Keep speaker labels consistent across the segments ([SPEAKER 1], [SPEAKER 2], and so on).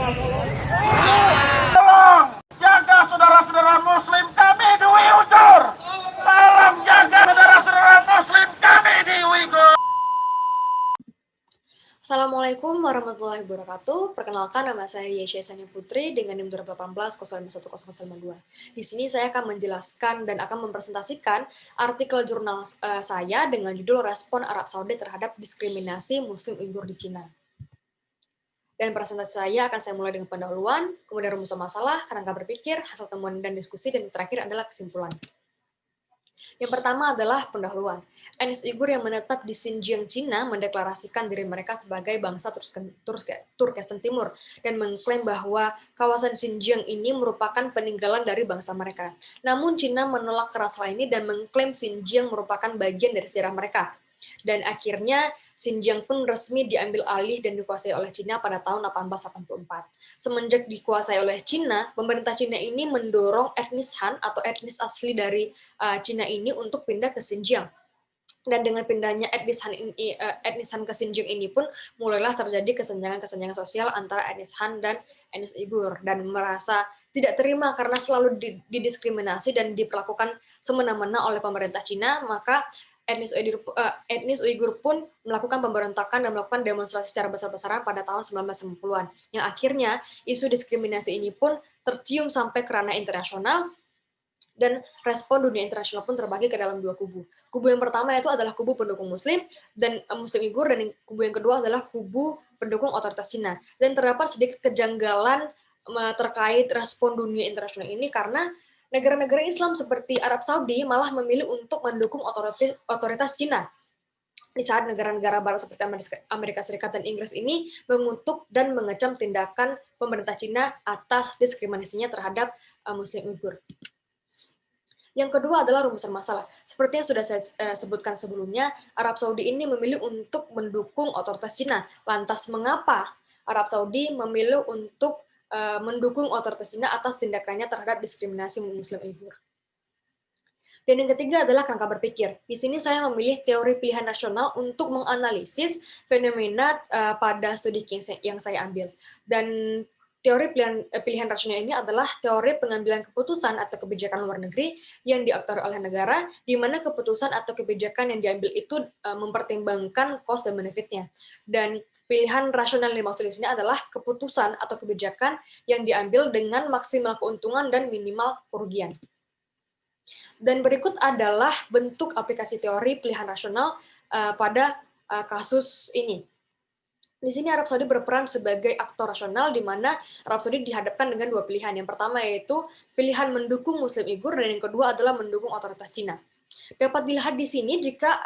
[SPEAKER 1] Tolong jaga saudara-saudara Muslim kami di Uyghur. Tolong jaga saudara-saudara Muslim kami di Uyghur.
[SPEAKER 2] Assalamualaikum warahmatullahi wabarakatuh. Perkenalkan, nama saya Yesya Sani Putri dengan NIM 2018-051-052. Di sini saya akan menjelaskan dan akan mempresentasikan artikel jurnal saya dengan judul Respon Arab Saudi terhadap Diskriminasi Muslim Uighur di Cina. Dan presentasi saya akan saya mulai dengan pendahuluan, kemudian rumusan masalah, kerangka berpikir, hasil temuan dan diskusi, dan terakhir adalah kesimpulan. Yang pertama adalah pendahuluan. Etnis Uighur yang menetap di Xinjiang, Cina, mendeklarasikan diri mereka sebagai bangsa Turkestan Timur dan mengklaim bahwa kawasan Xinjiang ini merupakan peninggalan dari bangsa mereka. Namun Cina menolak keras hal ini dan mengklaim Xinjiang merupakan bagian dari sejarah mereka. Dan akhirnya Xinjiang pun resmi diambil alih dan dikuasai oleh Cina pada tahun 1884. Semenjak dikuasai oleh Cina, pemerintah Cina ini mendorong etnis Han atau etnis asli dari Cina ini untuk pindah ke Xinjiang. Dan dengan pindahnya etnis Han ke Xinjiang ini pun mulailah terjadi kesenjangan-kesenjangan sosial antara etnis Han dan etnis Uighur, dan merasa tidak terima karena selalu didiskriminasi dan diperlakukan semena-mena oleh pemerintah Cina, maka etnis Uighur pun melakukan pemberontakan dan melakukan demonstrasi secara besar-besaran pada tahun 1990-an. Yang akhirnya isu diskriminasi ini pun tercium sampai ke ranah internasional, dan respon dunia internasional pun terbagi ke dalam dua kubu. Kubu yang pertama itu adalah kubu pendukung Muslim dan Muslim Uighur, dan kubu yang kedua adalah kubu pendukung otoritas Cina. Dan terdapat sedikit kejanggalan terkait respon dunia internasional ini karena negara-negara Islam seperti Arab Saudi malah memilih untuk mendukung otoritas Cina, di saat negara-negara barat seperti Amerika Serikat dan Inggris ini mengutuk dan mengecam tindakan pemerintah Cina atas diskriminasinya terhadap Muslim Uighur. Yang kedua adalah rumusan masalah. Seperti yang sudah saya sebutkan sebelumnya, Arab Saudi ini memilih untuk mendukung otoritas Cina. Lantas mengapa Arab Saudi memilih untuk mendukung otoritas Cina atas tindakannya terhadap diskriminasi Muslim Uighur? Dan yang ketiga adalah kerangka berpikir. Di sini saya memilih teori pilihan rasional untuk menganalisis fenomena pada studi yang saya ambil. Dan teori pilihan rasional ini adalah teori pengambilan keputusan atau kebijakan luar negeri yang diatur oleh negara, di mana keputusan atau kebijakan yang diambil itu mempertimbangkan cost dan benefitnya. Dan pilihan rasional yang dimaksud di sini adalah keputusan atau kebijakan yang diambil dengan maksimal keuntungan dan minimal kerugian. Dan berikut adalah bentuk aplikasi teori pilihan rasional pada kasus ini. Di sini Arab Saudi berperan sebagai aktor rasional, di mana Arab Saudi dihadapkan dengan dua pilihan. Yang pertama yaitu pilihan mendukung Muslim Uighur, dan yang kedua adalah mendukung otoritas Cina. Dapat dilihat di sini jika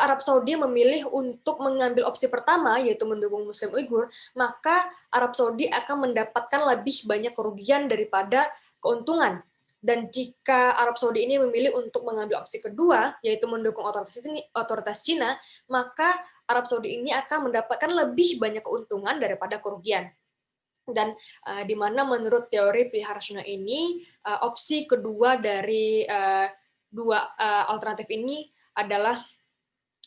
[SPEAKER 2] Arab Saudi memilih untuk mengambil opsi pertama, yaitu mendukung Muslim Uighur, maka Arab Saudi akan mendapatkan lebih banyak kerugian daripada keuntungan. Dan jika Arab Saudi ini memilih untuk mengambil opsi kedua, yaitu mendukung otoritas Cina, maka Arab Saudi ini akan mendapatkan lebih banyak keuntungan daripada kerugian. Dan di mana menurut teori pilihan rasional ini, opsi kedua dari dua alternatif ini adalah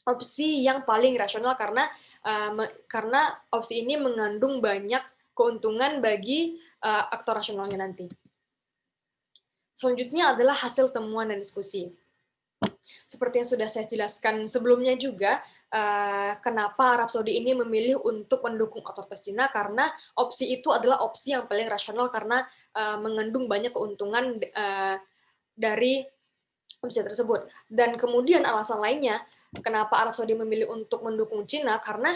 [SPEAKER 2] opsi yang paling rasional karena opsi ini mengandung banyak keuntungan bagi aktor rasionalnya nanti. Selanjutnya adalah hasil temuan dan diskusi. Seperti yang sudah saya jelaskan sebelumnya juga, kenapa Arab Saudi ini memilih untuk mendukung otoritas Cina, karena opsi itu adalah opsi yang paling rasional karena mengandung banyak keuntungan dari opsi tersebut. Dan kemudian alasan lainnya, kenapa Arab Saudi memilih untuk mendukung Cina, karena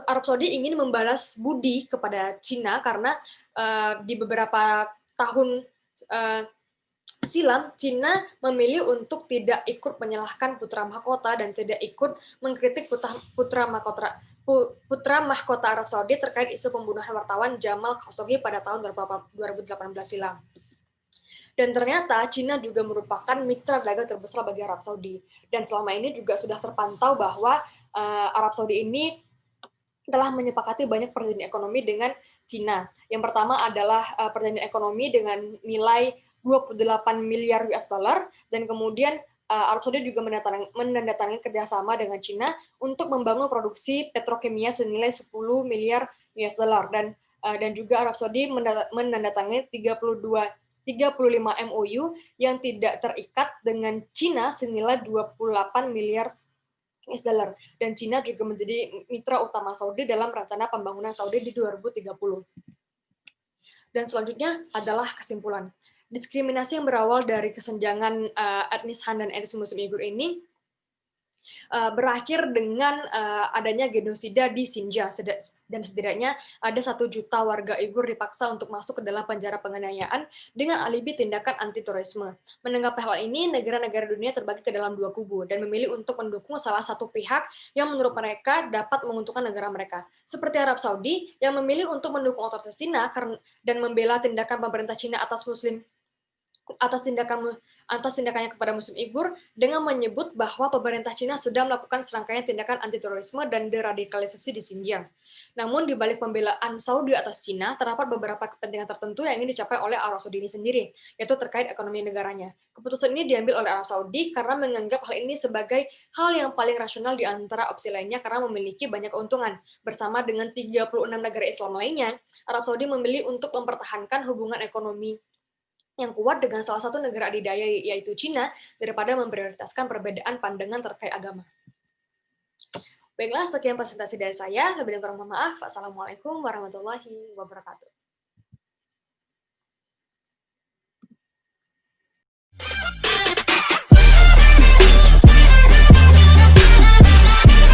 [SPEAKER 2] Arab Saudi ingin membalas budi kepada Cina karena di beberapa tahun silam, Cina memilih untuk tidak ikut menyalahkan putra mahkota dan tidak ikut mengkritik putra mahkota Arab Saudi terkait isu pembunuhan wartawan Jamal Khashoggi pada tahun 2018 silam. Dan ternyata Cina juga merupakan mitra dagang terbesar bagi Arab Saudi. Dan selama ini juga sudah terpantau bahwa Arab Saudi ini telah menyepakati banyak perjanjian ekonomi dengan Cina. Yang pertama adalah perjanjian ekonomi dengan nilai 28 miliar US dollar, dan kemudian Arab Saudi juga menandatangani kerjasama dengan Cina untuk membangun produksi petrokimia senilai 10 miliar US dollar dan juga Arab Saudi menandatangani 35 MOU yang tidak terikat dengan Cina senilai 28 miliar US dollar. Dan Cina juga menjadi mitra utama Saudi dalam rencana pembangunan Saudi di 2030. Dan selanjutnya adalah kesimpulan. Diskriminasi yang berawal dari kesenjangan etnis Han dan etnis Muslim Uighur ini berakhir dengan adanya genosida di Xinjiang, dan setidaknya ada 1 juta warga Uighur dipaksa untuk masuk ke dalam penjara penganiayaan dengan alibi tindakan anti-terorisme. Menanggapi hal ini, negara-negara dunia terbagi ke dalam 2 kubu dan memilih untuk mendukung salah satu pihak yang menurut mereka dapat menguntungkan negara mereka. Seperti Arab Saudi yang memilih untuk mendukung otoritas Cina dan membela tindakan pemerintah Cina atas tindakannya kepada Muslim Uighur dengan menyebut bahwa pemerintah Cina sedang melakukan serangkaian tindakan anti-terorisme dan deradikalisasi di Xinjiang. Namun di balik pembelaan Saudi atas Cina, terdapat beberapa kepentingan tertentu yang ingin dicapai oleh Arab Saudi ini sendiri, yaitu terkait ekonomi negaranya. Keputusan ini diambil oleh Arab Saudi karena menganggap hal ini sebagai hal yang paling rasional di antara opsi lainnya karena memiliki banyak keuntungan. Bersama dengan 36 negara Islam lainnya, Arab Saudi memilih untuk mempertahankan hubungan ekonomi yang kuat dengan salah satu negara adidaya yaitu Cina daripada memprioritaskan perbedaan pandangan terkait agama. Baiklah, sekian presentasi dari saya. Lebih kurang mohon maaf. Assalamualaikum warahmatullahi wabarakatuh.